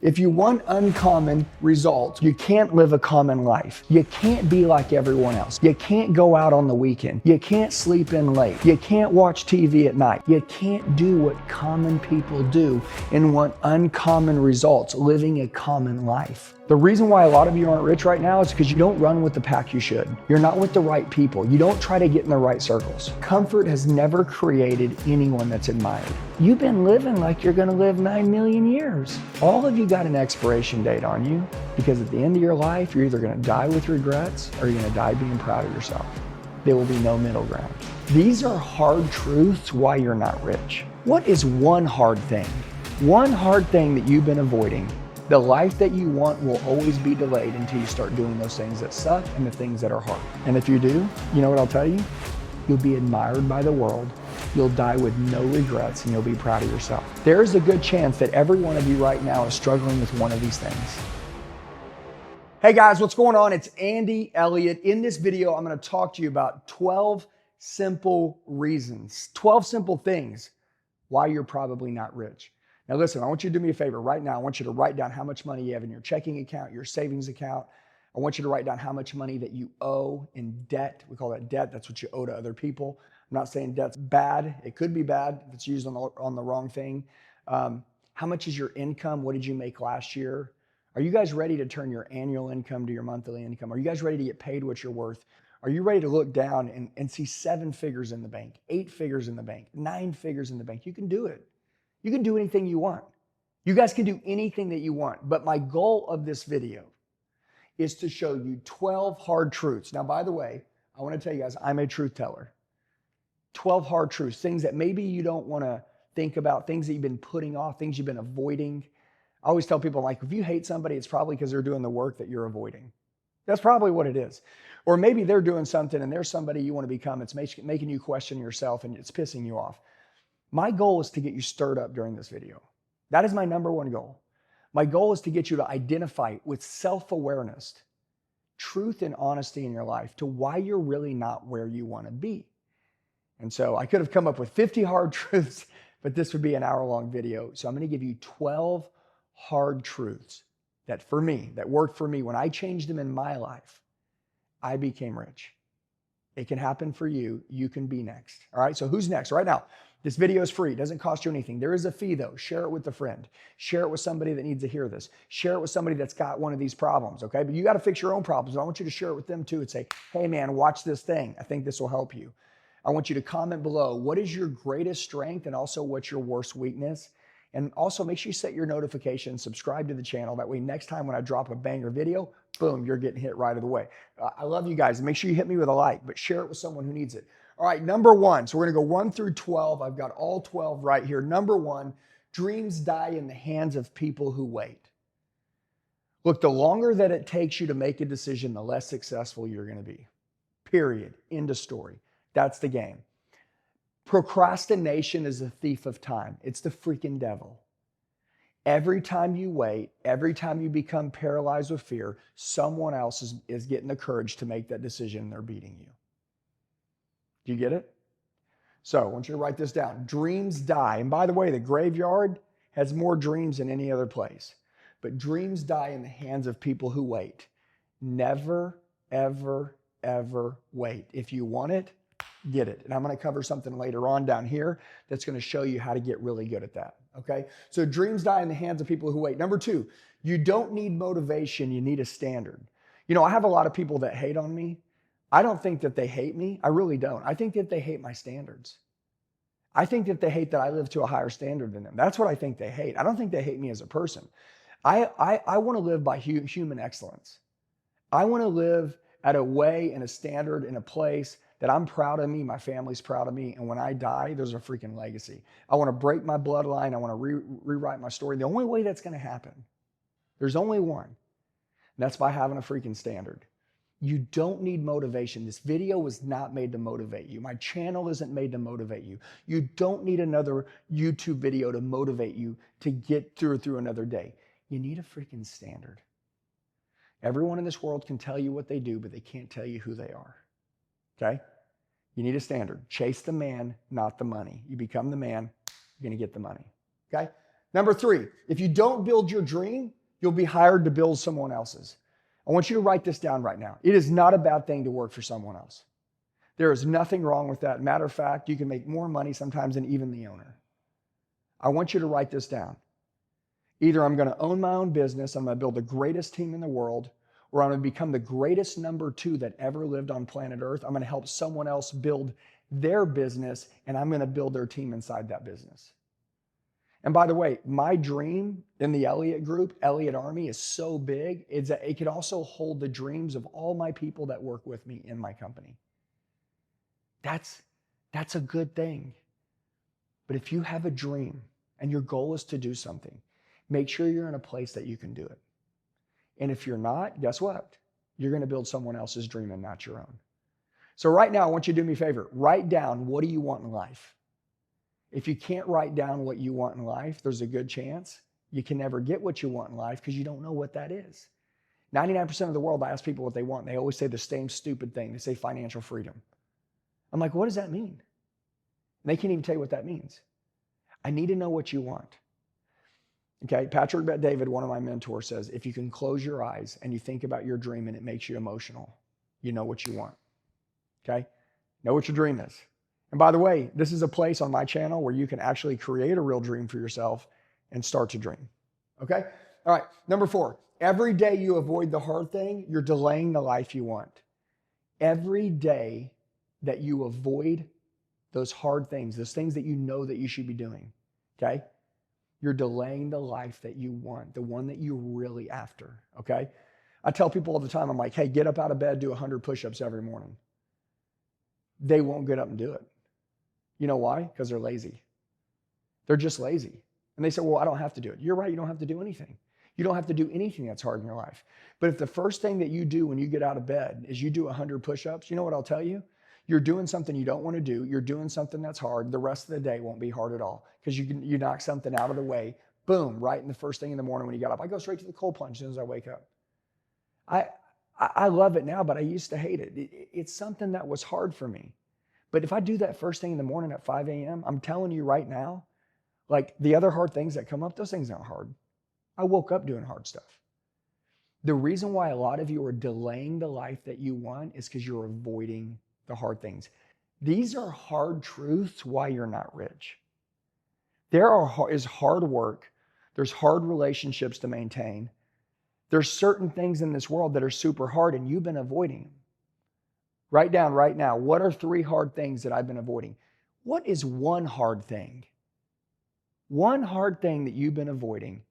If you want uncommon results, you can't live a common life. You can't be like everyone else. You can't go out on the weekend. You can't sleep in late. You can't watch TV at night. You can't do what common people do and want uncommon results, living a common life. The reason why a lot of you aren't rich right now is because you don't run with the pack you should. You're not with the right people. You don't try to get in the right circles. Comfort has never created anyone that's admired. You've been living like you're going to live 9 million years. All of you got an expiration date on you because at the end of your life, you're either going to die with regrets or you're going to die being proud of yourself. There will be no middle ground. These are hard truths why you're not rich. What is one hard thing? One hard thing that you've been avoiding. The life that you want will always be delayed until you start doing those things that suck and the things that are hard. And if you do, you know what I'll tell you? You'll be admired by the world. You'll die with no regrets and you'll be proud of yourself. There is a good chance that every one of you right now is struggling with one of these things. Hey guys, what's going on? It's Andy Elliott. In this video, I'm going to talk to you about 12 simple reasons, 12 simple things why you're probably not rich. Now listen, I want you to do me a favor right now. I want you to write down how much money you have in your checking account, your savings account. I want you to write down how much money that you owe in debt. We call that debt. That's what you owe to other people. I'm not saying debt's bad. It could be bad if it's used on the wrong thing. How much is your income? What did you make last year? Are you guys ready to turn your annual income to your monthly income? Are you guys ready to get paid what you're worth? Are you ready to look down and see 7 figures in the bank, 8 figures in the bank, 9 figures in the bank? You can do it. You can do anything you want. You guys can do anything that you want. But my goal of this video is to show you 12 hard truths. Now, by the way, I want to tell you guys, I'm a truth teller. 12 hard truths, things that maybe you don't want to think about, things that you've been putting off, things you've been avoiding. I always tell people, like, if you hate somebody, it's probably because they're doing the work that you're avoiding. That's probably what it is. Or maybe they're doing something and there's somebody you want to become. It's making you question yourself and it's pissing you off. My goal is to get you stirred up during this video. That is my number one goal. My goal is to get you to identify with self-awareness, truth and honesty in your life to why you're really not where you want to be. And so I could have come up with 50 hard truths, but this would be an hour-long video. So I'm going to give you 12 hard truths that worked for me. When I changed them in my life, I became rich. It can happen for you. You can be next. All right, so who's next? Right now, this video is free. It doesn't cost you anything. There is a fee though. Share it with a friend. Share it with somebody that needs to hear this. Share it with somebody that's got one of these problems, okay? But you got to fix your own problems. And I want you to share it with them too and say, hey man, watch this thing. I think this will help you. I want you to comment below, what is your greatest strength and also what's your worst weakness? And also make sure you set your notifications, subscribe to the channel. That way next time when I drop a banger video, boom, you're getting hit right away. I love you guys. Make sure you hit me with a like, but share it with someone who needs it. All right, number 1. So we're going to go 1 through 12. I've got all 12 right here. Number 1, dreams die in the hands of people who wait. Look, the longer that it takes you to make a decision, the less successful you're going to be. Period. End of story. That's the game. Procrastination is a thief of time. It's the freaking devil. Every time you wait, every time you become paralyzed with fear, someone else is getting the courage to make that decision and they're beating you. Do you get it? So I want you to write this down. Dreams die. And by the way, the graveyard has more dreams than any other place. But dreams die in the hands of people who wait. Never, ever, ever wait. If you want it, get it. And I'm going to cover something later on down here that's going to show you how to get really good at that. Okay? So dreams die in the hands of people who wait. Number 2, you don't need motivation. You need a standard. You know, I have a lot of people that hate on me. I don't think that they hate me. I really don't. I think that they hate my standards. I think that they hate that I live to a higher standard than them. That's what I think they hate. I don't think they hate me as a person. I want to live by human excellence. I want to live at a way and a standard in a place that I'm proud of me, my family's proud of me, and when I die, there's a freaking legacy. I want to break my bloodline. I want to rewrite my story. The only way that's going to happen, there's only one, and that's by having a freaking standard. You don't need motivation. This video was not made to motivate you. My channel isn't made to motivate you. You don't need another YouTube video to motivate you to get through another day. You need a freaking standard. Everyone in this world can tell you what they do, but they can't tell you who they are. Okay? You need a standard. Chase the man, not the money. You become the man, you're going to get the money. Okay? Number 3, if you don't build your dream, you'll be hired to build someone else's. I want you to write this down right now. It is not a bad thing to work for someone else. There is nothing wrong with that. Matter of fact, you can make more money sometimes than even the owner. I want you to write this down. Either I'm going to own my own business, I'm going to build the greatest team in the world, or I'm going to become the greatest number 2 that ever lived on planet Earth. I'm going to help someone else build their business, and I'm going to build their team inside that business. And by the way, my dream in the Elliott group, Elliott Army, is so big, is that it could also hold the dreams of all my people that work with me in my company. That's a good thing. But if you have a dream and your goal is to do something, make sure you're in a place that you can do it. And if you're not, guess what? You're going to build someone else's dream and not your own. So right now, I want you to do me a favor. Write down, what do you want in life? If you can't write down what you want in life, there's a good chance you can never get what you want in life because you don't know what that is. 99% of the world, I ask people what they want. They always say the same stupid thing. They say financial freedom. I'm like, what does that mean? And they can't even tell you what that means. I need to know what you want. Okay, Patrick Bet-David, one of my mentors, says, if you can close your eyes and you think about your dream and it makes you emotional, you know what you want. Okay? Know what your dream is. And by the way, this is a place on my channel where you can actually create a real dream for yourself and start to dream. Okay? All right, number 4, every day you avoid the hard thing, you're delaying the life you want. Every day that you avoid those hard things, those things that you know that you should be doing, okay? You're delaying the life that you want, the one that you're really after, okay? I tell people all the time, I'm like, hey, get up out of bed, do 100 push-ups every morning. They won't get up and do it. You know why? Because they're lazy. They're just lazy. And they say, well, I don't have to do it. You're right, you don't have to do anything. You don't have to do anything that's hard in your life. But if the first thing that you do when you get out of bed is you do 100 push-ups, you know what I'll tell you? You're doing something you don't want to do. You're doing something that's hard. The rest of the day won't be hard at all because you knock something out of the way, boom, right in the first thing in the morning when you get up. I go straight to the cold plunge as soon as I wake up. I love it now, but I used to hate it. It's something that was hard for me. But if I do that first thing in the morning at 5 a.m., I'm telling you right now, like the other hard things that come up, those things aren't hard. I woke up doing hard stuff. The reason why a lot of you are delaying the life that you want is because you're avoiding the hard things. These are hard truths why you're not rich. Is hard work. There's hard relationships to maintain. There's certain things in this world that are super hard and you've been avoiding them. Write down right now, what are 3 hard things that I've been avoiding? What is one hard thing? One hard thing that you've been avoiding.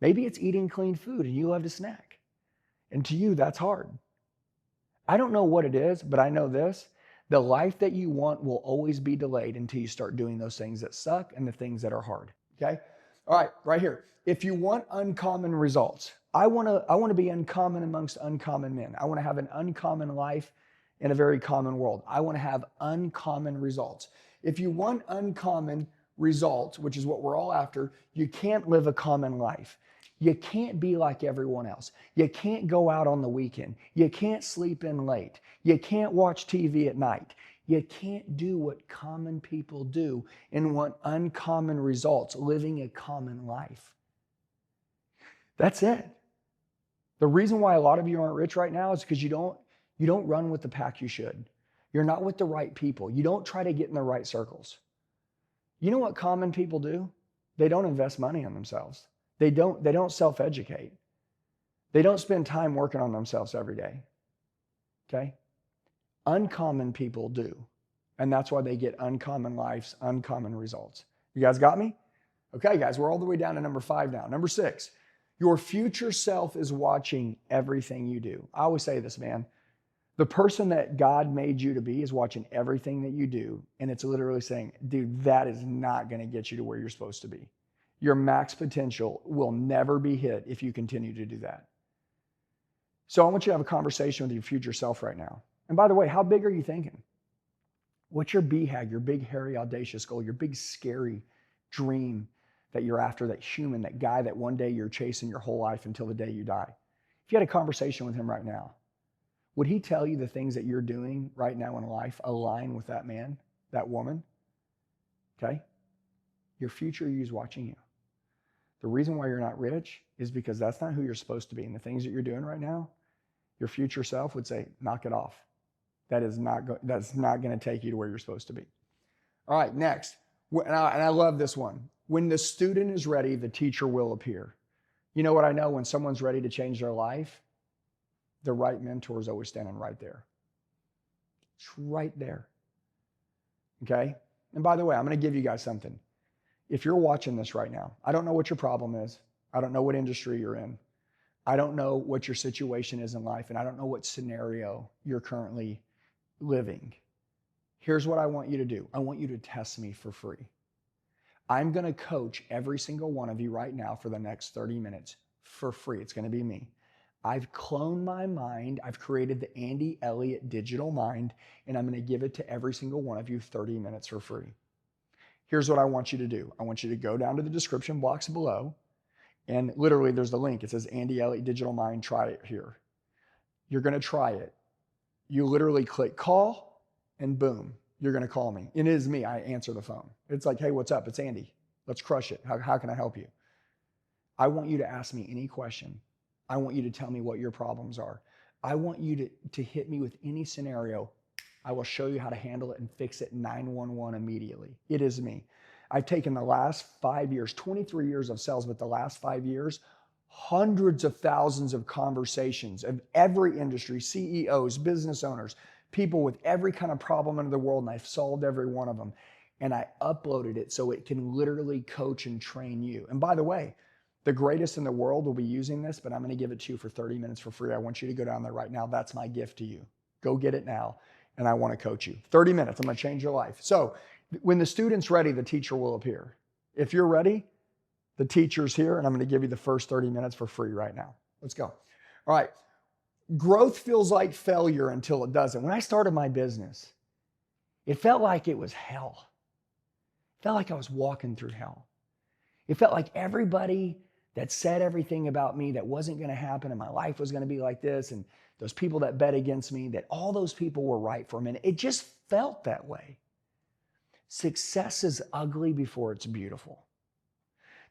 Maybe it's eating clean food and you love to snack. And to you, that's hard. I don't know what it is, but I know this. The life that you want will always be delayed until you start doing those things that suck and the things that are hard. Okay? All right, right here. If you want uncommon results, I want to be uncommon amongst uncommon men. I want to have an uncommon life in a very common world. I want to have uncommon results. If you want uncommon results, which is what we're all after, you can't live a common life. You can't be like everyone else. You can't go out on the weekend. You can't sleep in late. You can't watch TV at night. You can't do what common people do and want uncommon results, living a common life. That's it. The reason why a lot of you aren't rich right now is because you don't run with the pack you should. You're not with the right people. You don't try to get in the right circles. You know what common people do? They don't invest money on themselves. They don't self-educate. They don't spend time working on themselves every day. Okay? Uncommon people do. And that's why they get uncommon lives, uncommon results. You guys got me? Okay, guys, we're all the way down to number 5 now. Number 6, your future self is watching everything you do. I always say this, man. The person that God made you to be is watching everything that you do. And it's literally saying, dude, that is not going to get you to where you're supposed to be. Your max potential will never be hit if you continue to do that. So I want you to have a conversation with your future self right now. And by the way, how big are you thinking? What's your BHAG, your big, hairy, audacious goal, your big, scary dream that you're after, that human, that guy that one day you're chasing your whole life until the day you die? If you had a conversation with him right now, would he tell you the things that you're doing right now in life align with that man, that woman? Okay? Your future you is watching you. The reason why you're not rich is because that's not who you're supposed to be. And the things that you're doing right now, your future self would say, knock it off. That's not going to take you to where you're supposed to be. All right, next. And I love this one. When the student is ready, the teacher will appear. You know what I know? When someone's ready to change their life, the right mentor is always standing right there. It's right there. Okay? And by the way, I'm going to give you guys something. If you're watching this right now, I don't know what your problem is. I don't know what industry you're in. I don't know what your situation is in life, and I don't know what scenario you're currently living. Here's what I want you to do. I want you to test me for free. I'm going to coach every single one of you right now for the next 30 minutes for free. It's going to be me. I've cloned my mind. I've created the Andy Elliott digital mind, and I'm going to give it to every single one of you 30 minutes for free. Here's what I want you to do. I want you to go down to the description box below, and literally there's the link. It says Andy Elliott digital mind. Try it here. You're going to try it. You literally click call, and boom, you're going to call me. And it is me. I answer the phone. It's like, hey, what's up? It's Andy. Let's crush it. How can I help you? I want you to ask me any question. I want you to tell me what your problems are. I want you to hit me with any scenario. I will show you how to handle it and fix it 911 immediately. It is me. I've taken the last 5 years, 23 years of sales, but the last 5 years, hundreds of thousands of conversations of every industry, CEOs, business owners, people with every kind of problem in the world, and I've solved every one of them. And I uploaded it so it can literally coach and train you. And by the way, the greatest in the world will be using this, but I'm going to give it to you for 30 minutes for free. I want you to go down there right now. That's my gift to you. Go get it now, and I want to coach you. 30 minutes. I'm going to change your life. So when the student's ready, the teacher will appear. If you're ready, the teacher's here, and I'm going to give you the first 30 minutes for free right now. Let's go. All right. Growth feels like failure until it doesn't. When I started my business, it felt like it was hell. It felt like I was walking through hell. It felt like everybody that said everything about me that wasn't going to happen and my life was going to be like this, and those people that bet against me, that all those people were right for a minute. It just felt that way. Success is ugly before it's beautiful.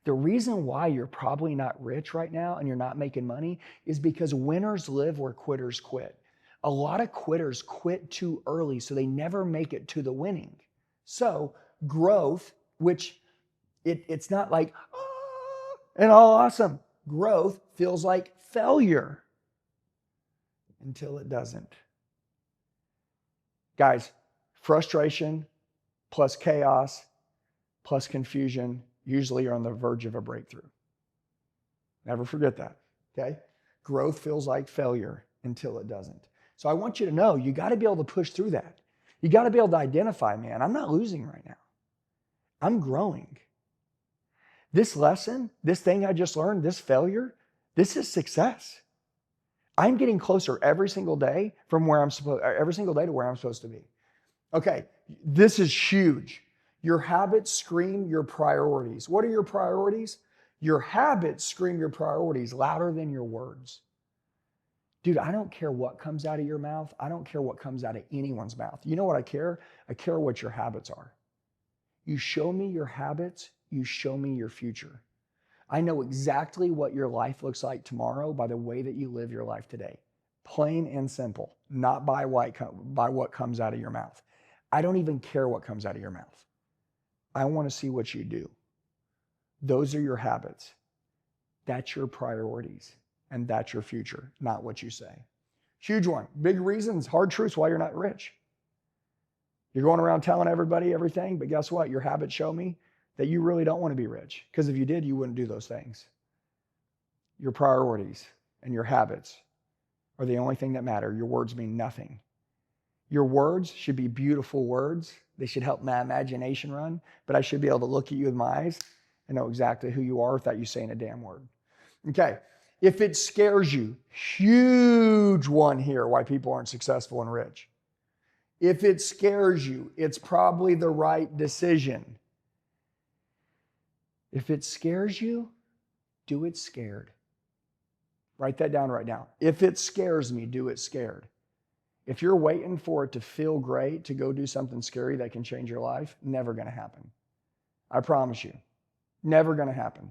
The reason why you're probably not rich right now and you're not making money is because winners live where quitters quit. A lot of quitters quit too early, so they never make it to the winning. So growth, which it's not like, oh, and all awesome. Growth feels like failure until it doesn't. Guys, frustration plus chaos plus confusion usually are on the verge of a breakthrough. Never forget that, okay? Growth feels like failure until it doesn't. So I want you to know, you got to be able to push through that. You got to be able to identify, man, I'm not losing right now. I'm growing. This lesson, this thing I just learned, this failure, this is success. I'm getting closer every single day to where I'm supposed to be. Okay, this is huge. Your habits scream your priorities. What are your priorities? Your habits scream your priorities louder than your words. Dude, I don't care what comes out of your mouth. I don't care what comes out of anyone's mouth. You know what I care? I care what your habits are. You show me your habits, you show me your future. I know exactly what your life looks like tomorrow by the way that you live your life today. Plain and simple, not by what comes out of your mouth. I don't even care what comes out of your mouth. I want to see what you do. Those are your habits. That's your priorities, and that's your future, not what you say. Huge one. Big reasons, hard truths why you're not rich. You're going around telling everybody everything, but guess what? Your habits show me that you really don't want to be rich, because if you did, you wouldn't do those things. Your priorities and your habits are the only thing that matter. Your words mean nothing. Your words should be beautiful words. They should help my imagination run, but I should be able to look at you with my eyes and know exactly who you are without you saying a damn word. Okay, if it scares you, huge one here, why people aren't successful and rich. If it scares you, it's probably the right decision. If it scares you, do it scared. Write that down right now. If it scares me, do it scared. If you're waiting for it to feel great to go do something scary that can change your life, never going to happen. I promise you. Never going to happen.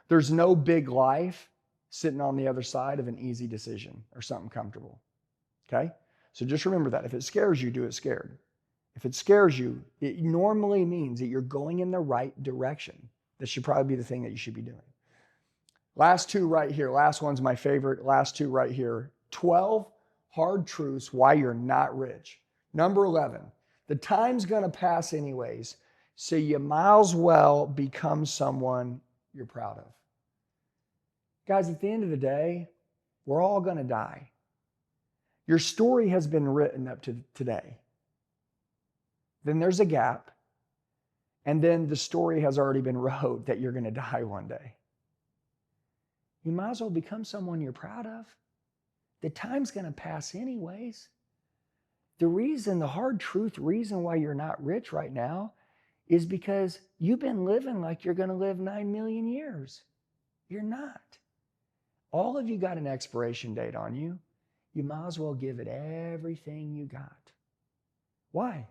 There's no big life sitting on the other side of an easy decision or something comfortable. Okay? So just remember that. If it scares you, do it scared. If it scares you, it normally means that you're going in the right direction. That should probably be the thing that you should be doing. Last two right here. Last one's my favorite. Last two right here. 12 hard truths why you're not rich. Number 11, the time's going to pass anyways, so you might as well become someone you're proud of. Guys, at the end of the day, we're all going to die. Your story has been written up to today. Then there's a gap. And then the story has already been wrote that you're going to die one day. You might as well become someone you're proud of. The time's going to pass anyways. The hard truth reason why you're not rich right now is because you've been living like you're going to live 9 million years. You're not. All of you got an expiration date on you. You might as well give it everything you got. Why?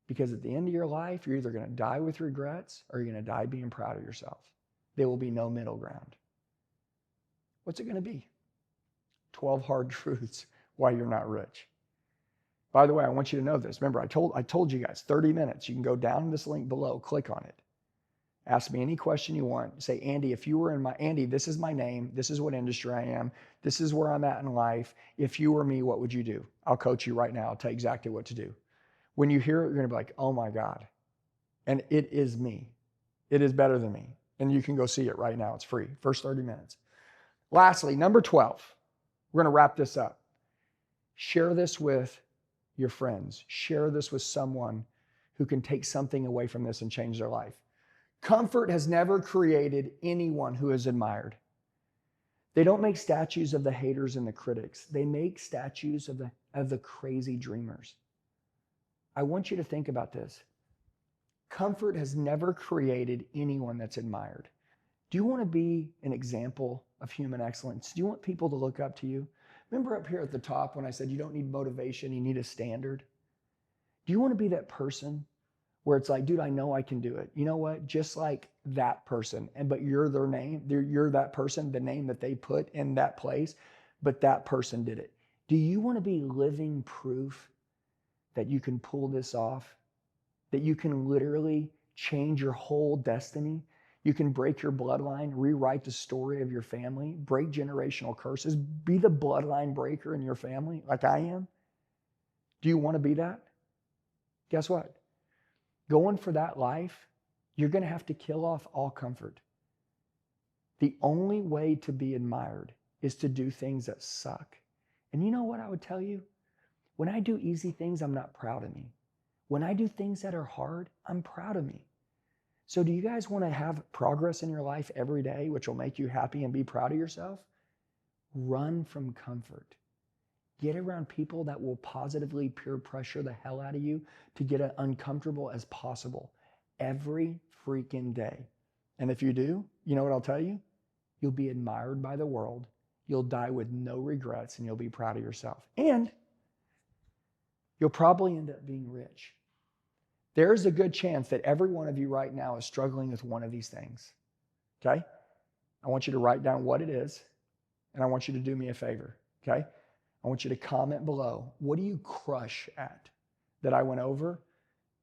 Because at the end of your life, you're either going to die with regrets or you're going to die being proud of yourself. There will be no middle ground. What's it going to be? 12 hard truths why you're not rich. By the way, I want you to know this. Remember, I told you guys 30 minutes. You can go down this link below, click on it. Ask me any question you want. Say, Andy, Andy, this is my name. This is what industry I am. This is where I'm at in life. If you were me, what would you do? I'll coach you right now. I'll tell you exactly what to do. When you hear it, you're going to be like, oh my God. And it is me. It is better than me. And you can go see it right now. It's free. First 30 minutes. Lastly, number 12. We're going to wrap this up. Share this with your friends. Share this with someone who can take something away from this and change their life. Comfort has never created anyone who is admired. They don't make statues of the haters and the critics. They make statues of the crazy dreamers. I want you to think about this. Comfort has never created anyone that's admired. Do you want to be an example of human excellence? Do you want people to look up to you? Remember up here at the top when I said you don't need motivation, you need a standard? Do you want to be that person where it's like, dude, I know I can do it. You know what? Just like that person, but you're their name. You're that person, the name that they put in that place, but that person did it. Do you want to be living proof that you can pull this off? That you can literally change your whole destiny? You can break your bloodline, rewrite the story of your family, break generational curses, be the bloodline breaker in your family like I am? Do you want to be that? Guess what? Going for that life, you're going to have to kill off all comfort. The only way to be admired is to do things that suck. And you know what I would tell you? When I do easy things, I'm not proud of me. When I do things that are hard, I'm proud of me. So do you guys want to have progress in your life every day, which will make you happy and be proud of yourself? Run from comfort. Get around people that will positively peer pressure the hell out of you to get as uncomfortable as possible every freaking day. And if you do, you know what I'll tell you? You'll be admired by the world. You'll die with no regrets and you'll be proud of yourself. And you'll probably end up being rich. There's a good chance that every one of you right now is struggling with one of these things. Okay? I want you to write down what it is, and I want you to do me a favor. Okay? I want you to comment below. What do you crush at that I went over,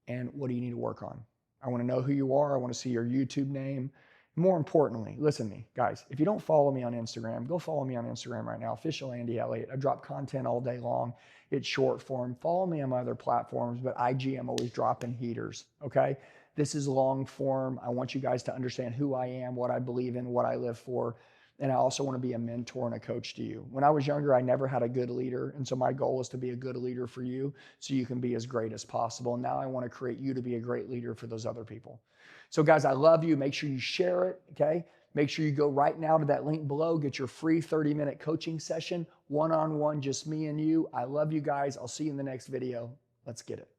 and what do you need to work on? I want to know who you are. I want to see your YouTube name. More importantly, listen to me, guys. If you don't follow me on Instagram, go follow me on Instagram right now, Official Andy Elliott. I drop content all day long. It's short form. Follow me on my other platforms, but IG, I'm always dropping heaters, okay? This is long form. I want you guys to understand who I am, what I believe in, what I live for. And I also want to be a mentor and a coach to you. When I was younger, I never had a good leader. And so my goal is to be a good leader for you so you can be as great as possible. And now I want to create you to be a great leader for those other people. So guys, I love you. Make sure you share it, okay? Make sure you go right now to that link below. Get your free 30-minute coaching session, one-on-one, just me and you. I love you guys. I'll see you in the next video. Let's get it.